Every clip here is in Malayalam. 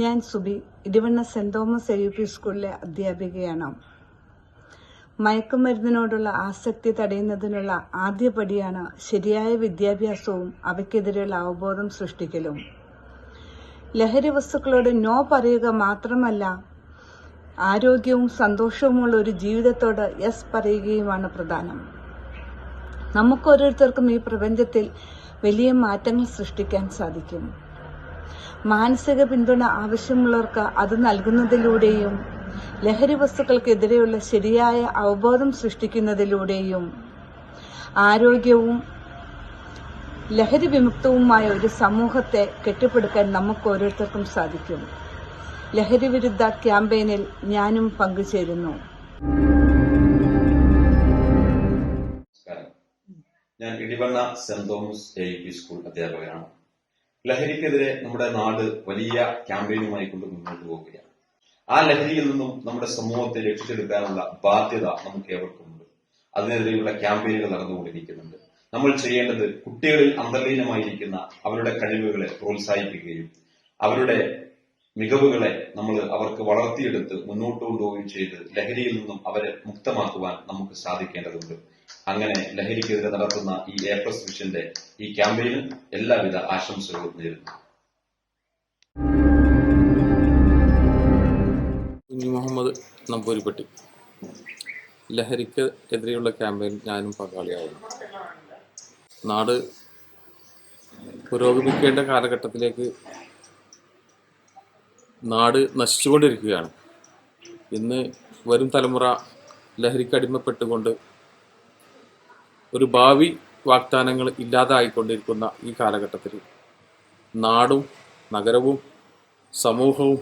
ഞാൻ Subi, Edivanna saint Thomas AUP സ്കൂളിലെ അധ്യാപികയാണ്. മയക്കുമരുന്നിനോടുള്ള ആസക്തി തടയുന്നതിനുള്ള ആദ്യപടിയാണ് ശരിയായ വിദ്യാഭ്യാസവും അവയ്ക്കെതിരെയുള്ള അവബോധം സൃഷ്ടിക്കലും. ലഹരി വസ്തുക്കളോട് നോ പറയുക മാത്രമല്ല, ആരോഗ്യവും സന്തോഷവുമുള്ള ഒരു ജീവിതത്തോട് യെസ് പറയുകയുമാണ് പ്രധാനം. നമുക്കോരോരുത്തർക്കും ഈ പ്രപഞ്ചത്തിൽ വലിയ മാറ്റങ്ങൾ സൃഷ്ടിക്കാൻ സാധിക്കും. മാനസിക പിന്തുണ ആവശ്യമുള്ളവർക്ക് അത് നൽകുന്നതിലൂടെയും ലഹരി വസ്തുക്കൾക്കെതിരെയുള്ള ശരിയായ അവബോധം സൃഷ്ടിക്കുന്നതിലൂടെയും ആരോഗ്യവും ലഹരി വിമുക്തവുമായ ഒരു സമൂഹത്തെ കെട്ടിപ്പടുക്കാൻ നമുക്ക് ഓരോരുത്തർക്കും സാധിക്കും. ലഹരി വിരുദ്ധ ക്യാമ്പയിനിൽ ഞാനും പങ്കുചേരുന്നു. ഞാൻ Edivanna saint Thomas AUP school അധ്യാപകനാണ്. ലഹരിക്കെതിരെ നമ്മുടെ നാട് വലിയ ക്യാമ്പയിനുമായി കൊണ്ട് മുന്നോട്ട് പോവുകയാണ്. ആ ലഹരിയിൽ നിന്നും നമ്മുടെ സമൂഹത്തെ രക്ഷിച്ചെടുക്കാനുള്ള ബാധ്യത നമുക്ക് ഏവർക്കുമുണ്ട്. അതിനെതിരെയുള്ള ക്യാമ്പയിനുകൾ നടന്നുകൊണ്ടിരിക്കുന്നുണ്ട്. നമ്മൾ ചെയ്യേണ്ടത് കുട്ടികളിൽ അന്തർലീനമായിരിക്കുന്ന അവരുടെ കഴിവുകളെ പ്രോത്സാഹിപ്പിക്കുകയും അവരുടെ മികവുകളെ നമ്മൾ അവർക്ക് വളർത്തിയെടുത്ത് മുന്നോട്ട് കൊണ്ടുപോവുകയും ചെയ്ത് ലഹരിയിൽ നിന്നും അവരെ മുക്തമാക്കുവാൻ നമുക്ക് സാധിക്കേണ്ടതുണ്ട്. അങ്ങനെ ലഹരിക്കെതിരെ നടത്തുന്ന ഈ A+ മിഷന്റെ ഈ ക്യാമ്പയിന് എല്ലാവിധ ആശംസകളും നേരുന്നു. മുഹമ്മദ് നമ്പൂരിപ്പട്ടി. ലഹരിക്ക് എതിരെയുള്ള ക്യാമ്പയിൻ ഞാനും പങ്കാളിയാവുന്നു. നാട് പുരോഗമിക്കേണ്ട കാലഘട്ടത്തിലേക്ക് നാട് നശിച്ചുകൊണ്ടിരിക്കുകയാണ്. ഇന്ന് വരും തലമുറ ലഹരിക്ക് അടിമപ്പെട്ടുകൊണ്ട് ഒരു ഭാവി വാഗ്ദാനങ്ങൾ ഇല്ലാതായിക്കൊണ്ടിരിക്കുന്ന ഈ കാലഘട്ടത്തിൽ നാടും നഗരവും സമൂഹവും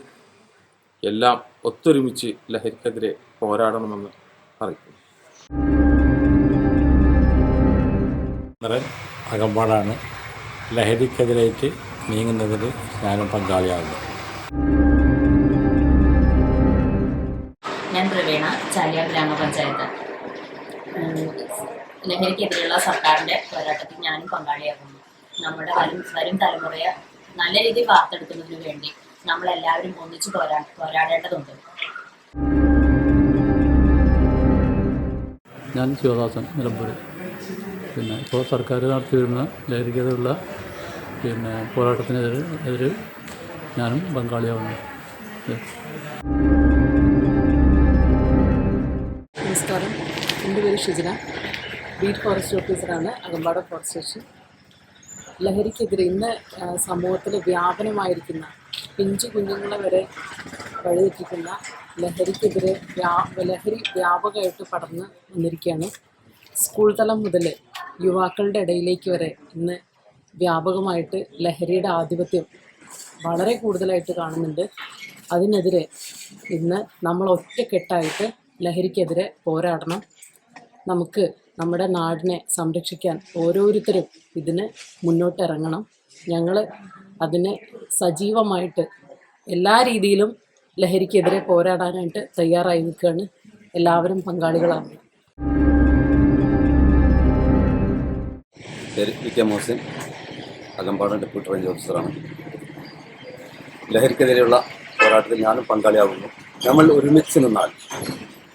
എല്ലാം ഒത്തൊരുമിച്ച് ലഹരിക്കെതിരെ പോരാടണമെന്ന് അറിയിക്കുന്നു. അകമ്പാടാണ്. ലഹരിക്കെതിരായിട്ട് നീങ്ങുന്നതിൽ ഞാനും പങ്കാളിയാകുന്നു. ഞാൻ പ്രവീണ, ചാലിയാർ ഗ്രാമപഞ്ചായത്ത്. ലഹരിക്കെതിരെയുള്ള സർക്കാരിൻ്റെ പോരാട്ടത്തിൽ ഞാനും പങ്കാളിയാകുന്നു. നമ്മുടെ വരും തലമുറയെ നല്ല രീതിയിൽ വാർത്തെടുക്കുന്നതിന് വേണ്ടി നമ്മളെല്ലാവരും ഒന്നിച്ച് പോരാടേണ്ടതുണ്ട്. ഞാൻ ശിവദാസൻ, നിലമ്പൂർ. ഇപ്പോൾ സർക്കാർ നടത്തിവരുന്ന ലഹരിക്കെതിരെയുള്ള പോരാട്ടത്തിനെതിരെ ഞാനും പങ്കാളിയാവുന്നു. നമസ്കാരം, എൻ്റെ പേര് ഷിജിന, ബീറ്റ് ഫോറസ്റ്റ് ഓഫീസറാണ്, അകമ്പാടം ഫോറസ്റ്റ് സ്റ്റേഷൻ. ലഹരിക്കെതിരെ ഇന്ന് സമൂഹത്തിൽ വ്യാപനമായിരിക്കുന്ന പിഞ്ചു കുഞ്ഞുങ്ങളെ വരെ വഴിതെറ്റിക്കുന്ന ലഹരിക്കെതിരെ ലഹരി വ്യാപകമായിട്ട് പടർന്ന് വന്നിരിക്കുകയാണ്. സ്കൂൾ തലം മുതൽ യുവാക്കളുടെ ഇടയിലേക്ക് വരെ ഇന്ന് വ്യാപകമായിട്ട് ലഹരിയുടെ ആധിപത്യം വളരെ കൂടുതലായിട്ട് കാണുന്നുണ്ട്. അതിനെതിരെ ഇന്ന് നമ്മൾ ഒറ്റക്കെട്ടായിട്ട് ലഹരിക്കെതിരെ പോരാടണം. നമുക്ക് നമ്മുടെ നാടിനെ സംരക്ഷിക്കാൻ ഓരോരുത്തരും ഇതിന് മുന്നോട്ടിറങ്ങണം. ഞങ്ങൾ അതിന് സജീവമായിട്ട് എല്ലാ രീതിയിലും ലഹരിക്കെതിരെ പോരാടാനായിട്ട് തയ്യാറായി നിൽക്കുകയാണ്. എല്ലാവരും പങ്കാളികളാണ്. മോഹസിൻ, അകമ്പാടം ഡെപ്യൂട്ടി റേഞ്ച് ഓഫീസറാണ്. ലഹരിക്കെതിരെയുള്ള പോരാട്ടത്തിൽ ഞാനും പങ്കാളിയാകുന്നു. നമ്മൾ ഒരുമിച്ച് നിന്നാൽ,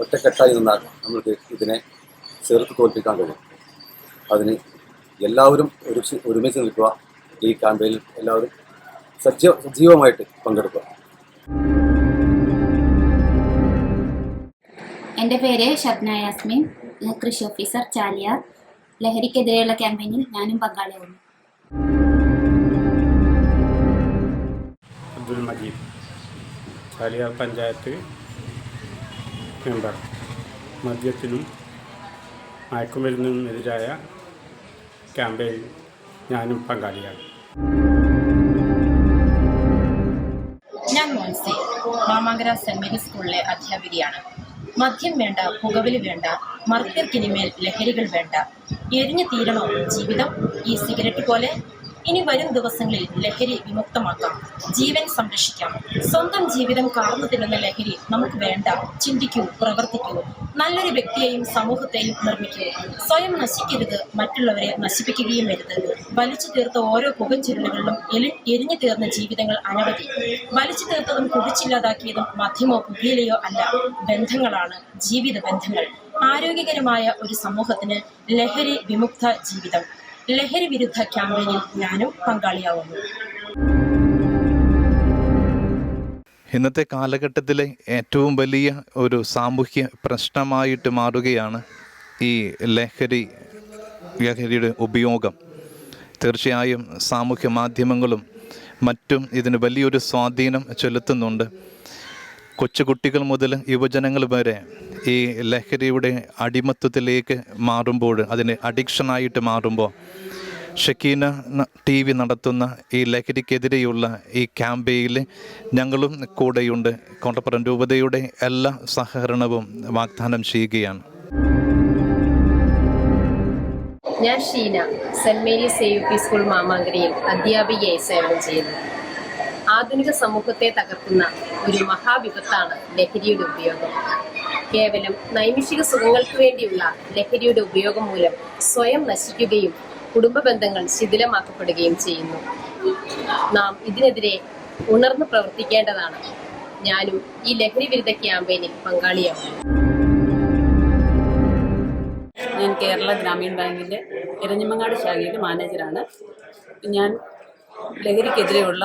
ഒറ്റക്കെട്ടായി നിന്നാൽ നമ്മൾക്ക് ഇതിനെ ചേർത്ത് തോൽപ്പിക്കാൻ കഴിയും. അതിന് എല്ലാവരും ഒരുമിച്ച് നിൽക്കുക. ഈ ക്യാമ്പയിനിൽ എല്ലാവരും സജീവമായിട്ട് പങ്കെടുക്കുക. എൻ്റെ പേര് ഷബ്ന യാസ്മിൻ, കൃഷി ഓഫീസർ, ചാലിയാർ. ലഹരിക്കെതിരെയുള്ള ക്യാമ്പയിനിൽ ഞാനും പങ്കാളിയാവുന്നു. അബ്ദുൽ മജീദ്, ചാലിയാർ പഞ്ചായത്ത് മെമ്പർ. മദ്യത്തിനും മയക്കുമരുന്നിനുമെതിരായ ക്യാമ്പയിൻ ഞാനും പങ്കാളിയാണ്. ഞാൻ മോൻസി, മാമാങ്കര സെന്റ് മേരീസ് സ്കൂളിലെ അധ്യാപികയാണ്. മദ്യം വേണ്ട, പുകവലി വേണ്ട, മർത്യർക്കിനിമേൽ ലഹരികൾ വേണ്ട. എരിഞ്ഞു തീരണോ ജീവിതം ഈ സിഗരറ്റ് പോലെ? ഇനി വരും ദിവസങ്ങളിൽ ലഹരി വിമുക്തമാക്കാം, ജീവൻ സംരക്ഷിക്കാം. സ്വന്തം ജീവിതം കാർന്നു തിന്നുന്ന ലഹരി നമുക്ക് വേണ്ട. ചിന്തിക്കൂ, പ്രവർത്തിക്കൂ, നല്ലൊരു വ്യക്തിയെയും സമൂഹത്തെയും നിർമ്മിക്കൂ. സ്വയം നശിക്കരുത്, മറ്റുള്ളവരെ നശിപ്പിക്കുകയും വരുത്. വലിച്ചു തീർത്ത ഓരോ പുകച്ചുരുളുകളിലും എരിഞ്ഞു തീർന്ന ജീവിതങ്ങൾ അനവധി. വലിച്ചു തീർത്തതും കുടിച്ചില്ലാതാക്കിയതും മദ്യമോ പുകയിലയോ അല്ല, ബന്ധങ്ങളാണ്, ജീവിത ബന്ധങ്ങൾ. ആരോഗ്യകരമായ ഒരു സമൂഹത്തിന് ലഹരി വിമുക്ത ജീവിതം. ലഹരി വിരുദ്ധ ക്യാമ്പയിനിൽ ഞാനും പങ്കാളിയാവുന്നു. ഇന്നത്തെ കാലഘട്ടത്തിലെ ഏറ്റവും വലിയ ഒരു സാമൂഹ്യ പ്രശ്നമായിട്ട് മാറുകയാണ് ഈ ലഹരിയുടെ ഉപയോഗം. തീർച്ചയായും സാമൂഹ്യ മാധ്യമങ്ങളും മറ്റും ഇതിന് വലിയൊരു സ്വാധീനം ചെലുത്തുന്നുണ്ട്. കൊച്ചുകുട്ടികൾ മുതൽ യുവജനങ്ങൾ വരെ ഈ ലഹരിയുടെ അടിമത്വത്തിലേക്ക് മാറുമ്പോൾ, അതിന് അഡിക്ഷനായിട്ട് മാറുമ്പോൾ, ഷക്കീന TV നടത്തുന്ന ഈ ലഹരിക്കെതിരെയുള്ള ഈ ക്യാമ്പയിനിൽ ഞങ്ങളും കൂടെയുണ്ട്. കോട്ടപ്പുറം രൂപതയുടെ എല്ലാ സഹകരണവും വാഗ്ദാനം ചെയ്യുകയാണ്. ഞാൻ Sheena, saint Mary's AUP school മാമാങ്കരയിൽ അധ്യാപികയായി സേവനം ചെയ്യുന്നു. ആധുനിക സമൂഹത്തെ തകർക്കുന്ന ഒരു മഹാവിപത്താണ് ലഹരിയുടെ ഉപയോഗം. കേവലം നൈമിഷിക സുഖങ്ങൾക്ക് വേണ്ടിയുള്ള ലഹരിയുടെ ഉപയോഗം മൂലം സ്വയം നശിക്കുകയും കുടുംബ ബന്ധങ്ങൾ ശിഥിലമാക്കപ്പെടുകയും ചെയ്യുന്നു. നാം ഇതിനെതിരെ ഉണർന്നു പ്രവർത്തിക്കേണ്ടതാണ്. ഞാനും ഈ ലഹരി വിരുദ്ധ ക്യാമ്പയിനിൽ പങ്കാളിയാവുന്നു. ഞാൻ കേരള ഗ്രാമീൺ ബാങ്കിൻ്റെ എരഞ്ഞിമങ്ങാട് ശാഖയിലെ മാനേജറാണ്. ഞാൻ ലഹരിക്കെതിരെയുള്ള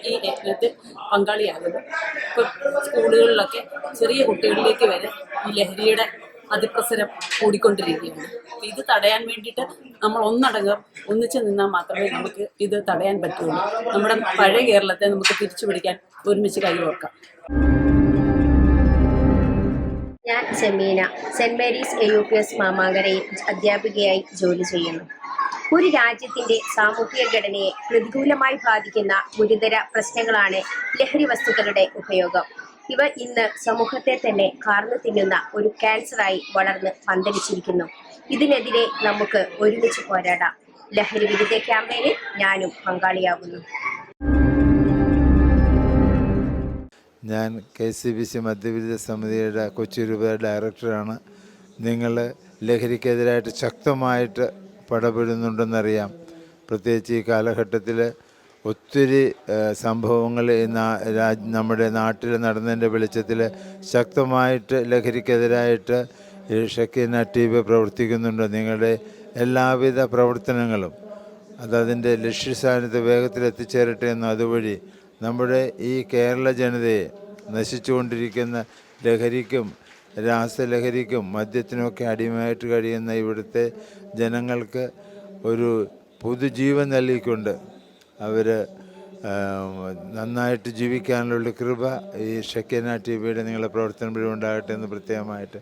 ഈ യജ്ഞത്തിൽ പങ്കാളിയാകുന്നു. ഇപ്പോൾ സ്കൂളുകളിലൊക്കെ ചെറിയ കുട്ടികളിലേക്ക് വരെ ഈ ലഹരിയുടെ അതിപ്രസരം കൂടിക്കൊണ്ടിരിക്കുകയാണ്. ഇത് തടയാൻ വേണ്ടിയിട്ട് നമ്മൾ ഒന്നിച്ച് നിന്നാൽ മാത്രമേ നമുക്ക് ഇത് തടയാൻ പറ്റുള്ളൂ. നമ്മുടെ പഴയ കേരളത്തെ നമുക്ക് തിരിച്ചു പിടിക്കാൻ ഒരുമിച്ച് കൈകോർക്കാം. ഞാൻ ജമീന, സെൻറ് മേരീസ് AUPS മാമാങ്കരയിൽ അധ്യാപികയായി ജോലി ചെയ്യുന്നു. ഒരു രാജ്യത്തിന്റെ സാമൂഹിക ഘടനയെ പ്രതികൂലമായി ബാധിക്കുന്ന ഗുരുതര പ്രശ്നങ്ങളാണ് ലഹരി വസ്തുക്കളുടെ ഉപയോഗം. ഇവ ഇന്ന് സമൂഹത്തെ തന്നെ കാർന്നു തിന്നുന്ന ഒരു ക്യാൻസറായി വളർന്ന് പന്തലിച്ചിരിക്കുന്നു. ഇതിനെതിരെ നമുക്ക് ഒരുമിച്ച് പോരാടാം. ലഹരി വിരുദ്ധ ക്യാമ്പയിനിൽ ഞാനും പങ്കാളിയാകുന്നു. ഞാൻ KCBC മദ്യവിരുദ്ധ സമിതിയുടെ കൊച്ചി രൂപത ഡയറക്ടറാണ്. നിങ്ങൾ ലഹരിക്കെതിരായിട്ട് ശക്തമായിട്ട് പടപെടുന്നുണ്ടെന്നറിയാം. പ്രത്യേകിച്ച് ഈ കാലഘട്ടത്തിൽ ഒത്തിരി സംഭവങ്ങൾ നമ്മുടെ നാട്ടിൽ നടന്നതിൻ്റെ വെളിച്ചത്തിൽ ശക്തമായിട്ട് ലഹരിക്കെതിരായിട്ട് ഷക്കീന TV പ്രവർത്തിക്കുന്നുണ്ട്. നിങ്ങളുടെ എല്ലാവിധ പ്രവർത്തനങ്ങളും അതതിൻ്റെ ലക്ഷ്യസ്ഥാനത്ത് വേഗത്തിൽ എത്തിച്ചേരട്ടെ എന്നും അതുവഴി നമ്മുടെ ഈ കേരള ജനതയെ നശിച്ചുകൊണ്ടിരിക്കുന്ന ലഹരിക്കും രാസലഹരിക്കും മദ്യത്തിനുമൊക്കെ അടിമയായിട്ട് കഴിയുന്ന ഇവിടുത്തെ ജനങ്ങൾക്ക് ഒരു പുതുജീവൻ നൽകിക്കൊണ്ട് അവർ നന്നായിട്ട് ജീവിക്കാനുള്ള കൃപ ഈ ഷക്കീന TVയുടെ നിങ്ങളുടെ പ്രവർത്തനം ഉണ്ടാകട്ടെ എന്ന് പ്രത്യേകമായിട്ട്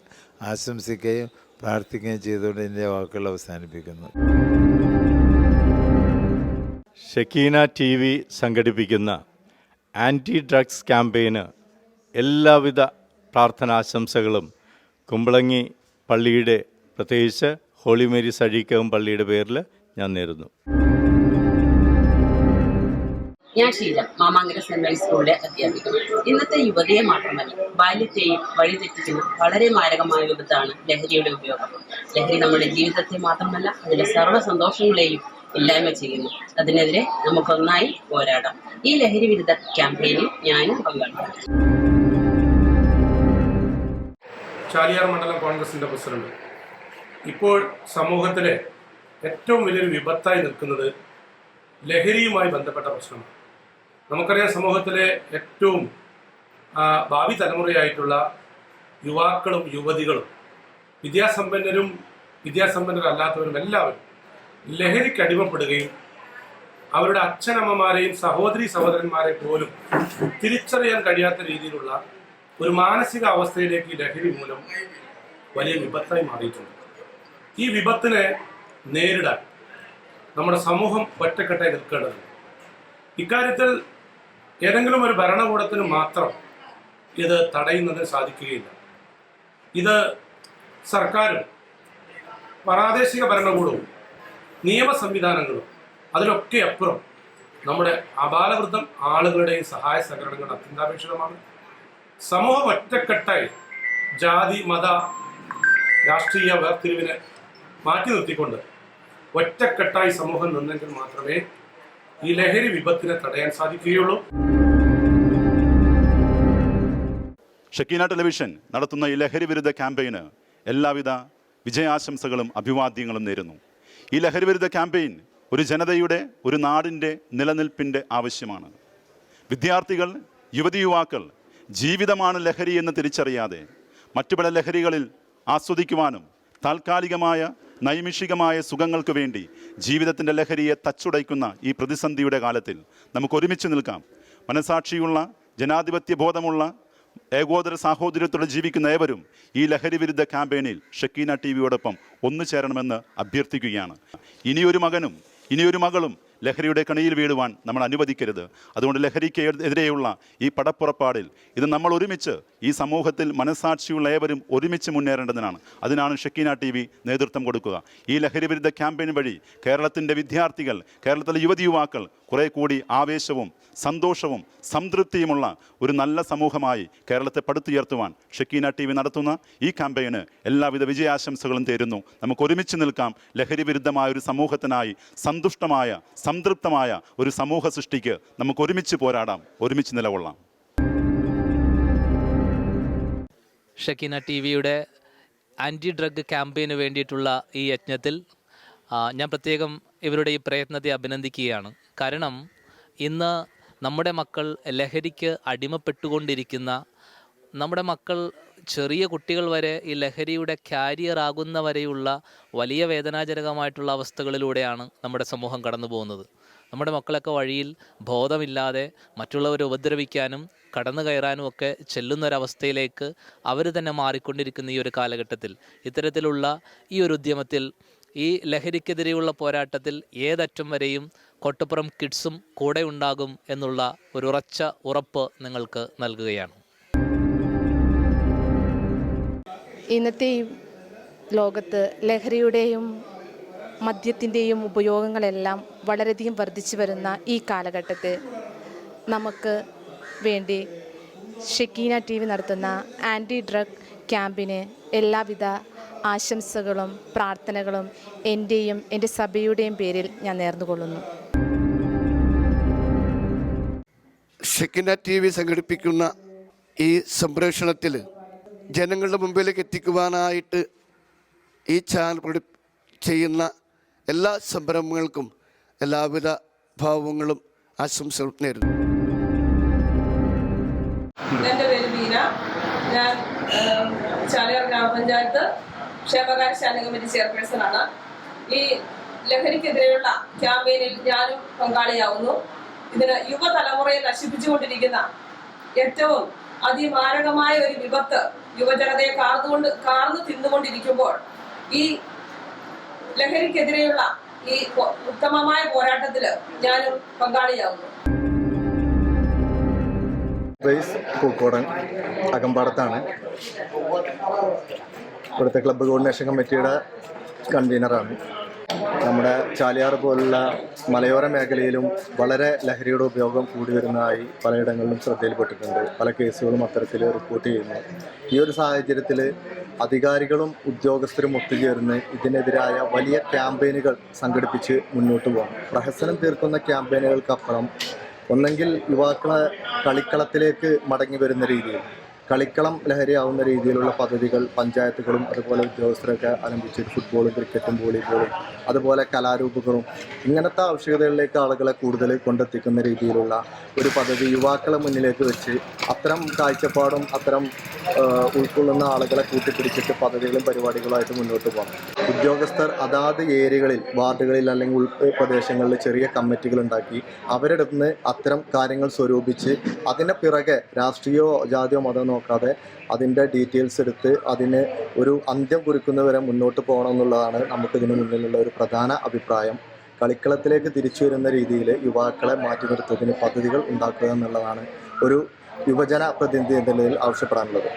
ആശംസിക്കുകയും പ്രാർത്ഥിക്കുകയും ചെയ്തുകൊണ്ട് എൻ്റെ വാക്കുകൾ അവസാനിപ്പിക്കുന്നു. ഷക്കീന TV സംഘടിപ്പിക്കുന്ന ആൻറ്റി ഡ്രഗ്സ് ക്യാമ്പയിന് എല്ലാവിധ പ്രാർത്ഥനാശംസകളും കുമ്പളങ്ങി പള്ളിയുടെ, പ്രത്യേകിച്ച് ഹോളി മേരീസ് അഴീക്കകം പള്ളിയുടെ പേരിൽ ഞാൻ നേരുന്നു. ഞാൻ ഷീല, മാമാങ്കര സെൻറ് മേരീസ് സ്കൂളിലെ അധ്യാപിക. ഇന്നത്തെ യുവതിയെ മാത്രമല്ല ബാല്യത്തെയും വഴിതെറ്റിക്കുന്ന വളരെ മാരകമായ വിപത്താണ് ലഹരിയുടെ ഉപയോഗം. ലഹരി നമ്മുടെ ജീവിതത്തെ മാത്രമല്ല അതിലെ സർവ്വ സന്തോഷങ്ങളെയും ഇല്ലായ്മ ചെയ്യുന്നു. അതിനെതിരെ നമുക്കൊന്നായി പോരാടാം. ഈ ലഹരി വിരുദ്ധ ക്യാമ്പയിനിൽ ഞാനും പങ്കാളിയാണ്. ചാലിയാർ മണ്ഡലം കോൺഗ്രസിൻ്റെ പ്രസിഡന്റ്. ഇപ്പോൾ സമൂഹത്തിലെ ഏറ്റവും വലിയൊരു വിപത്തായി നിൽക്കുന്നത് ലഹരിയുമായി ബന്ധപ്പെട്ട പ്രശ്നമാണ്. നമുക്കറിയാം, സമൂഹത്തിലെ ഏറ്റവും ഭാവി തലമുറയായിട്ടുള്ള യുവാക്കളും യുവതികളും വിദ്യാസമ്പന്നരും വിദ്യാസമ്പന്നരല്ലാത്തവരും എല്ലാവരും ലഹരിക്ക് അടിമപ്പെടുകയും അവരുടെ അച്ഛനമ്മമാരെയും സഹോദരി സഹോദരന്മാരെ പോലും തിരിച്ചറിയാൻ കഴിയാത്ത രീതിയിലുള്ള ഒരു മാനസിക അവസ്ഥയിലേക്ക് ഈ ലഹരി മൂലം വലിയ വിപത്തായി മാറിയിട്ടുണ്ട്. ഈ വിപത്തിനെ നേരിടാൻ നമ്മുടെ സമൂഹം ഒറ്റക്കെട്ടായി നിൽക്കേണ്ടതുണ്ട്. ഇക്കാര്യത്തിൽ ഏതെങ്കിലും ഒരു ഭരണകൂടത്തിന് മാത്രം ഇത് തടയുന്നതിന് സാധിക്കുകയില്ല. ഇത് സർക്കാരും പ്രാദേശിക ഭരണകൂടവും നിയമ സംവിധാനങ്ങളും അതിലൊക്കെ അപ്പുറം നമ്മുടെ അബാലവൃദ്ധം ആളുകളുടെയും സഹായ സഹകരണങ്ങൾ അത്യന്താപേക്ഷിതമാണ്. സമൂഹം ഒറ്റക്കെട്ടായി ജാതി മത രാഷ്ട്രീയ വേർതിരിവിനെ മാറ്റി നിർത്തിക്കൊണ്ട് ഒറ്റക്കെട്ടായി സമൂഹം നിന്നെങ്കിൽ മാത്രമേ ഈ ലഹരി വിപത്തിനെ തടയാൻ സാധിക്കുകയുള്ളൂ. ഷക്കീന ടെലിവിഷൻ നടത്തുന്ന ഈ ലഹരി വിരുദ്ധ ക്യാമ്പയിന് എല്ലാവിധ വിജയാശംസകളും അഭിവാദ്യങ്ങളും നേരുന്നു. ഈ ലഹരി വിരുദ്ധ ക്യാമ്പയിൻ ഒരു ജനതയുടെ, ഒരു നാടിൻ്റെ നിലനിൽപ്പിൻ്റെ ആവശ്യമാണ്. വിദ്യാർത്ഥികൾ, യുവതി യുവാക്കൾ ജീവിതമാണ് ലഹരി എന്ന് തിരിച്ചറിയാതെ മറ്റു പല ലഹരികളിൽ ആസ്വദിക്കുവാനും താൽക്കാലികമായ നൈമിഷികമായ സുഖങ്ങൾക്ക് വേണ്ടി ജീവിതത്തിൻ്റെ ലഹരിയെ തച്ചുടയ്ക്കുന്ന ഈ പ്രതിസന്ധിയുടെ കാലത്തിൽ നമുക്ക് ഒരുമിച്ച് നിൽക്കാം. മനസാക്ഷിയുള്ള, ജനാധിപത്യ ബോധമുള്ള, ഏകോദര സാഹോദര്യത്തോടെ ജീവിക്കുന്ന ഏവരും ഈ ലഹരി വിരുദ്ധ ക്യാമ്പയിനിൽ ഷക്കീന ടിവിയോടൊപ്പം ഒന്നു ചേരണമെന്ന് അഭ്യർത്ഥിക്കുകയാണ്. ഇനിയൊരു മകനും ഇനിയൊരു മകളും ലഹരിയുടെ കണിയിൽ വീഴുവാൻ നമ്മൾ അനുവദിക്കരുത്. അതുകൊണ്ട് ലഹരിക്ക് എതിരെയുള്ള ഈ പടപ്പുറപ്പാടിൽ ഇത് നമ്മൾ ഒരുമിച്ച് ഈ സമൂഹത്തിൽ മനസാക്ഷിയുള്ള ഏവരും ഒരുമിച്ച് മുന്നേറേണ്ടതിനാണ്. അതിനാണ് ഷക്കീന ടി വി നേതൃത്വം കൊടുക്കുക. ഈ ലഹരി വിരുദ്ധ ക്യാമ്പയിൻ വഴി കേരളത്തിൻ്റെ വിദ്യാർത്ഥികൾ, കേരളത്തിലെ യുവതി യുവാക്കൾ കുറെ കൂടി ആവേശവും സന്തോഷവും സംതൃപ്തിയുമുള്ള ഒരു നല്ല സമൂഹമായി കേരളത്തെ പടുത്തുയർത്തുവാൻ ഷക്കീന ടി വി നടത്തുന്ന ഈ ക്യാമ്പയിന് എല്ലാവിധ വിജയാശംസകളും തേരുന്നു. നമുക്ക് ഒരുമിച്ച് നിൽക്കാം. ലഹരി വിരുദ്ധമായ ഒരു സമൂഹത്തിനായി സന്തുഷ്ടമായ, സംതൃപ്തമായ ഒരു സമൂഹ സൃഷ്ടിക്ക് നമുക്ക് ഒരുമിച്ച് പോരാടാം, ഒരുമിച്ച് നിലകൊള്ളാം. ഷക്കീന ടി വിയുടെ ആൻറ്റി ഡ്രഗ് ക്യാമ്പയിന് വേണ്ടിയിട്ടുള്ള ഈ യജ്ഞത്തിൽ ഞാൻ പ്രത്യേകം ഇവരുടെ ഈ പ്രയത്നത്തെ അഭിനന്ദിക്കുകയാണ്. കാരണം ഇന്ന് നമ്മുടെ മക്കൾ ലഹരിക്ക് അടിമപ്പെട്ടുകൊണ്ടിരിക്കുന്ന, നമ്മുടെ മക്കൾ ചെറിയ കുട്ടികൾ വരെ ഈ ലഹരിയുടെ ക്യാരിയർ ആകുന്ന വരെയുള്ള വലിയ വേദനാജനകമായിട്ടുള്ള അവസ്ഥകളിലൂടെയാണ് നമ്മുടെ സമൂഹം കടന്നു പോകുന്നത്. നമ്മുടെ മക്കളൊക്കെ വഴിയിൽ ബോധമില്ലാതെ മറ്റുള്ളവരെ ഉപദ്രവിക്കാനും കടന്നു കയറാനും ഒക്കെ ചെല്ലുന്നൊരവസ്ഥയിലേക്ക് അവർ തന്നെ മാറിക്കൊണ്ടിരിക്കുന്ന ഈ ഒരു കാലഘട്ടത്തിൽ ഇത്തരത്തിലുള്ള ഈ ഒരു ഉദ്യമത്തിൽ, ഈ ലഹരിക്കെതിരെയുള്ള പോരാട്ടത്തിൽ ഏതറ്റം വരെയും കൊട്ടപ്പുറം കിഡ്സും കൂടെ ഉണ്ടാകും എന്നുള്ള ഒരു ഉറച്ച ഉറപ്പ് നിങ്ങൾക്ക് നൽകുകയാണ്. ഇന്നത്തെ ഈ ലോകത്ത് ലഹരിയുടെയും മദ്യത്തിൻ്റെയും ഉപയോഗങ്ങളെല്ലാം വളരെയധികം വർദ്ധിച്ചു വരുന്ന ഈ കാലഘട്ടത്തിൽ നമുക്ക് വേണ്ടി ഷക്കീന ടി വി നടത്തുന്ന ആൻറ്റി ഡ്രഗ് ക്യാമ്പിന് എല്ലാവിധ ആശംസകളും പ്രാർത്ഥനകളും എൻ്റെയും എൻ്റെ സഭയുടെയും പേരിൽ ഞാൻ നേർന്നുകൊള്ളുന്നു. ഷക്കീന ടി വി സംഘടിപ്പിക്കുന്ന ഈ സംപ്രേഷണത്തിൽ ജനങ്ങളുടെ മുമ്പിലേക്ക് എത്തിക്കുവാനായിട്ട് ഈ ചാനൽ ചെയ്യുന്ന എല്ലാ സംരംഭങ്ങൾക്കും എല്ലാവിധ ഭാവങ്ങളും ആശംസകളും നേരുന്നു. എൻ്റെ പേര് ബീന. ഞാൻ ചാലിയാർ ഗ്രാമപഞ്ചായത്ത് ക്ഷേമകാര്യ സ്റ്റാൻഡിംഗ് കമ്മിറ്റി ചെയർപേഴ്സണാണ്. ഈ ലഹരിക്കെതിരെയുള്ള ക്യാമ്പയിനിൽ ഞാനും പങ്കാളിയാവുന്നു. ഇതിന് യുവതലമുറയെ നശിപ്പിച്ചുകൊണ്ടിരിക്കുന്ന ഏറ്റവും അതിമാരകമായ ഒരു വിപത്ത് യുവജനതയെ കാർന്നു തിന്നുകൊണ്ടിരിക്കുമ്പോൾ ഈ ലഹരിക്കെതിരെയുള്ള ഈ ഉത്തമമായ പോരാട്ടത്തിൽ ഞാനും പങ്കാളിയാവുന്നു. പൂക്കോടൻ അകമ്പാടത്താണ്. ഇവിടുത്തെ ക്ലബ്ബ് കോർഡിനേഷൻ കമ്മിറ്റിയുടെ കൺവീനറാണ്. നമ്മുടെ ചാലിയാർ പോലുള്ള മലയോര മേഖലയിലും വളരെ ലഹരിയുടെ ഉപയോഗം കൂടി വരുന്നതായി പലയിടങ്ങളിലും ശ്രദ്ധയിൽപ്പെട്ടിട്ടുണ്ട്. പല കേസുകളും അത്തരത്തിൽ റിപ്പോർട്ട് ചെയ്യുന്നു. ഈ ഒരു സാഹചര്യത്തിൽ അധികാരികളും ഉദ്യോഗസ്ഥരും ഒത്തുചേർന്ന് ഇതിനെതിരായ വലിയ ക്യാമ്പയിനുകൾ സംഘടിപ്പിച്ച് മുന്നോട്ട് പോകണം. പ്രഹസനം തീർക്കുന്ന ക്യാമ്പയിനുകൾക്കപ്പുറം ഒന്നെങ്കിൽ യുവാക്കളെ കളിക്കളത്തിലേക്ക് മടങ്ങി വരുന്ന രീതിയിൽ, കളിക്കളം ലഹരിയാവുന്ന രീതിയിലുള്ള പദ്ധതികൾ പഞ്ചായത്തുകളും അതുപോലെ ഉദ്യോഗസ്ഥരൊക്കെ ആരംഭിച്ച് ഫുട്ബോളും ക്രിക്കറ്റും വോളിബോളും അതുപോലെ കലാരൂപങ്ങളും ഇങ്ങനത്തെ ആവശ്യകതകളിലേക്ക് ആളുകളെ കൂടുതൽ കൊണ്ടെത്തിക്കുന്ന രീതിയിലുള്ള ഒരു പദ്ധതി യുവാക്കളെ മുന്നിലേക്ക് വെച്ച് അത്തരം കാഴ്ചപ്പാടും അത്തരം ഉൾക്കൊള്ളുന്ന ആളുകളെ കൂട്ടിപ്പിടിച്ചിട്ട് പദ്ധതികളും പരിപാടികളുമായിട്ട് മുന്നോട്ട് പോകണം. ഉദ്യോഗസ്ഥർ അതാത് ഏരിയകളിൽ, വാർഡുകളിൽ അല്ലെങ്കിൽ ഉൾപ്രദേശങ്ങളിൽ ചെറിയ കമ്മിറ്റികൾ ഉണ്ടാക്കി അവരുടെ നിന്ന് അത്തരം കാര്യങ്ങൾ സ്വരൂപിച്ച് അതിന് പിറകെ രാഷ്ട്രീയമോ ജാതിയോ മതമോ നോക്കാതെ അതിൻ്റെ ഡീറ്റെയിൽസ് എടുത്ത് അതിന് ഒരു അന്ത്യം കുറിക്കുന്നവരെ മുന്നോട്ട് പോകണം എന്നുള്ളതാണ് നമുക്കിതിന് മുന്നിലുള്ള ഒരു പ്രധാന അഭിപ്രായം. കളിക്കളത്തിലേക്ക് തിരിച്ചു വരുന്ന രീതിയിൽ യുവാക്കളെ മാറ്റി നിർത്തുന്നതിന് പദ്ധതികൾ ഉണ്ടാക്കുക എന്നുള്ളതാണ് ഒരു യുവജന പ്രതിനിധി എന്ന നിലയിൽ ആവശ്യപ്പെടാനുള്ളത്.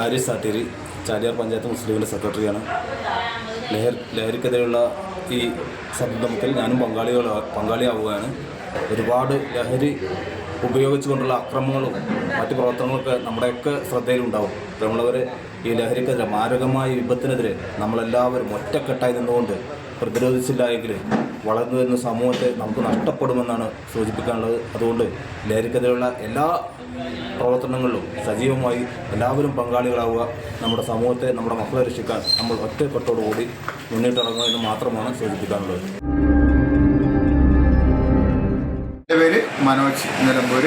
ആരിസ് സാട്ടേരി, ചാലിയാർ പഞ്ചായത്ത് മുസ്ലിം ലീഗ് സെക്രട്ടറിയാണ്. ലഹരിക്കെതിരെയുള്ള ഈ സംരംഭത്തിൽ ഞാനും പങ്കാളിയാവുകയാണ്. ഒരുപാട് ലഹരി ഉപയോഗിച്ചുകൊണ്ടുള്ള അക്രമങ്ങളും മറ്റ് പ്രവർത്തനങ്ങളൊക്കെ നമ്മുടെയൊക്കെ ശ്രദ്ധയിലുണ്ടാവും. നമ്മളവർ ഈ ലഹരിക്കെതിരെ മാരകമായ വിപത്തിനെതിരെ നമ്മളെല്ലാവരും ഒറ്റക്കെട്ടായി നിന്നുകൊണ്ട് പ്രതിരോധിച്ചില്ല എങ്കിൽ വളർന്നു വരുന്ന സമൂഹത്തെ നമുക്ക് നഷ്ടപ്പെടുമെന്നാണ് സൂചിപ്പിക്കാനുള്ളത്. അതുകൊണ്ട് ലഹരിക്കെതിരെയുള്ള എല്ലാ പ്രവർത്തനങ്ങളിലും സജീവമായി എല്ലാവരും പങ്കാളികളാവുക. നമ്മുടെ സമൂഹത്തെ, നമ്മുടെ മക്കളെ രക്ഷിക്കാൻ നമ്മൾ ഒറ്റക്കെട്ടോടുകൂടി മുന്നിട്ടിറങ്ങുക എന്ന് മാത്രമാണ് സൂചിപ്പിക്കാനുള്ളത്. എൻ്റെ പേര് മനോജ് നിലമ്പൂർ.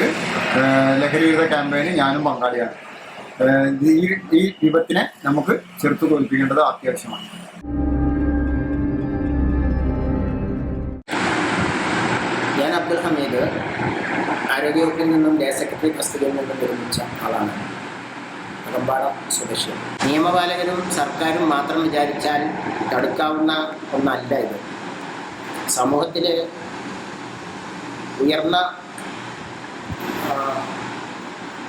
ലഹരി വിരുദ്ധ ക്യാമ്പയിന് ഞാനും പങ്കാളിയാണ്. ഈ വിപത്തിനെ നമുക്ക് ചെറുത്തു തോൽപ്പിക്കേണ്ടത് അത്യാവശ്യമാണ്. ഞാൻ അബ്ദുൽ ഹമീദ്, ആരോഗ്യവകുപ്പിൽ നിന്നും ഡേ സെക്രട്ടറി തസ്തികയിൽ നിന്നും വിരമിച്ച ആളാണ്. അകമ്പാടം സ്വദേശി. നിയമപാലകരും സർക്കാരും മാത്രം വിചാരിച്ചാൽ തടുക്കാവുന്ന ഒന്നല്ല ഇത്. സമൂഹത്തിൽ ഉയർന്ന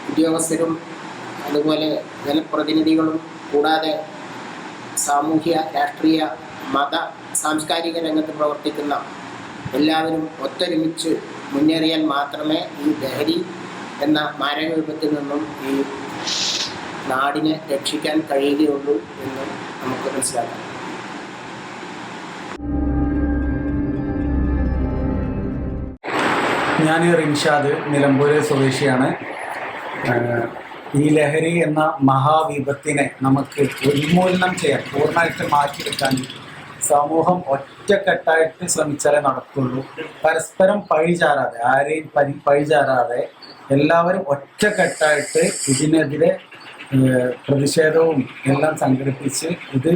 ഉദ്യോഗസ്ഥരും അതുപോലെ ജനപ്രതിനിധികളും കൂടാതെ സാമൂഹ്യ, രാഷ്ട്രീയ, മത, സാംസ്കാരിക രംഗത്ത് പ്രവർത്തിക്കുന്ന എല്ലാവരും ഒത്തൊരുമിച്ച് മുന്നേറിയാൽ മാത്രമേ ഈ ലഹരി എന്ന മാരക വിപത്തിൽ നിന്നും ഈ നാടിനെ രക്ഷിക്കാൻ കഴിയുകയുള്ളൂ എന്ന് നമുക്ക് മനസ്സിലാക്കാം. ഞാൻ റിൻഷാദ്, നിലമ്പൂർ സ്വദേശിയാണ്. ഈ ലഹരി എന്ന മഹാവിപത്തിനെ നമുക്ക് ഉന്മൂലനം ചെയ്യാൻ, പൂർണ്ണമായിട്ട് മാറ്റിയെടുക്കാൻ സമൂഹം ഒറ്റക്കെട്ടായിട്ട് ശ്രമിച്ചാലേ നടക്കുള്ളൂ. പരസ്പരം പഴിചാരാതെ, ആരെയും പഴിചാരാതെ എല്ലാവരും ഒറ്റക്കെട്ടായിട്ട് ഇതിനെതിരെ പ്രതിഷേധവും എല്ലാം സംഘടിപ്പിച്ച് ഇത്